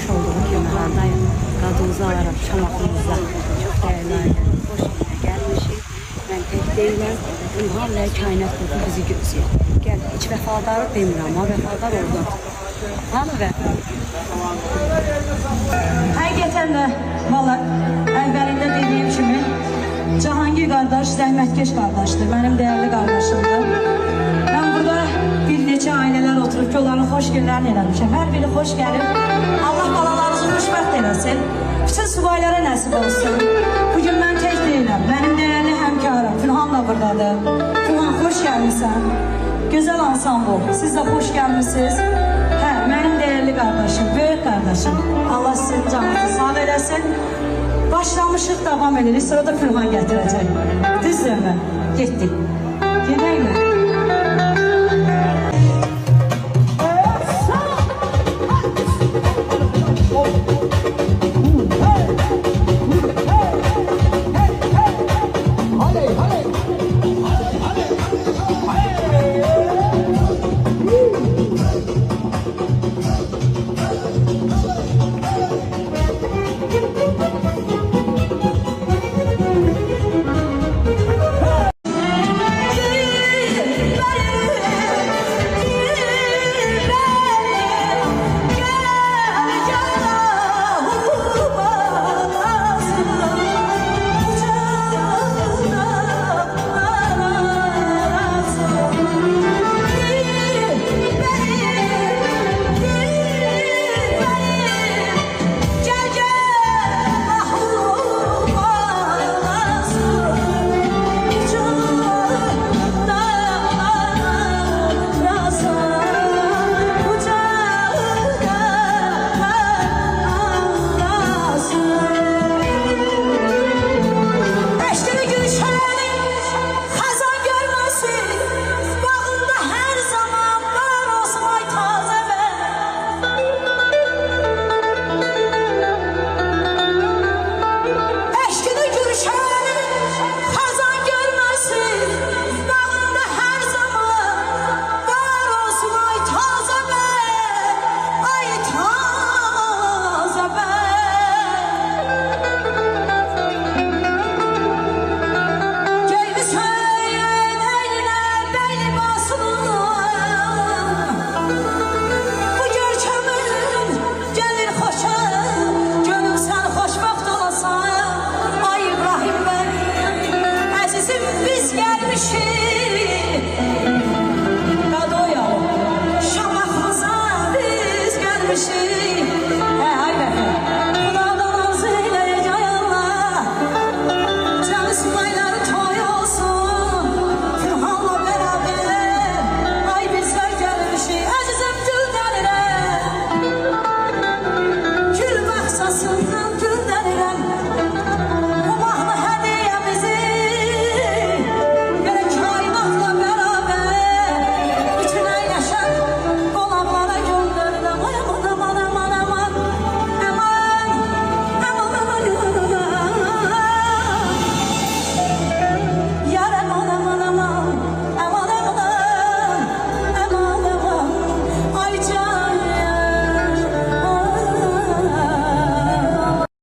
görmüş olduğu kimi haldayım. Qadınızı alaraq Şamaxımızda çox dəyərli ailənin xoş yerine gəlmişik. Mən tək deyiləm, Ünhan və kainat qrupu bizi gözləyir. Gəl, heç vəfadarı demirəm, amma vəfadar oldu. Hamı vəfadar. Həqiqətən də, valla, əvvəlində dediyim kimi, Cahangir qardaş, zəhmətkeş qardaşdır, mənim dəyərli qardaşımdır. Mən burada bir neçə ailələr oturub ki, onların xoş günlərini eləmişəm. Hər biri xoş gəlib, Allah balalarınızı xoşbəxt eləsin, bütün subaylara nəsib olsun. Bugün mən tək deyiləm, mənim dəyərli həmkarım, Fünhan da buradadır. Fünhan, xoş gəlmişsən, gözəl ansambl, siz də xoş gəlmişsiniz. Hə, mənim dəyərli qardaşım, böyük qardaşım, Allah sizin canınızı sağ eləsin. Başlamışıq, davam edirik, sonra da Fünhan gətirəcək. Düzdürmü? Getdik.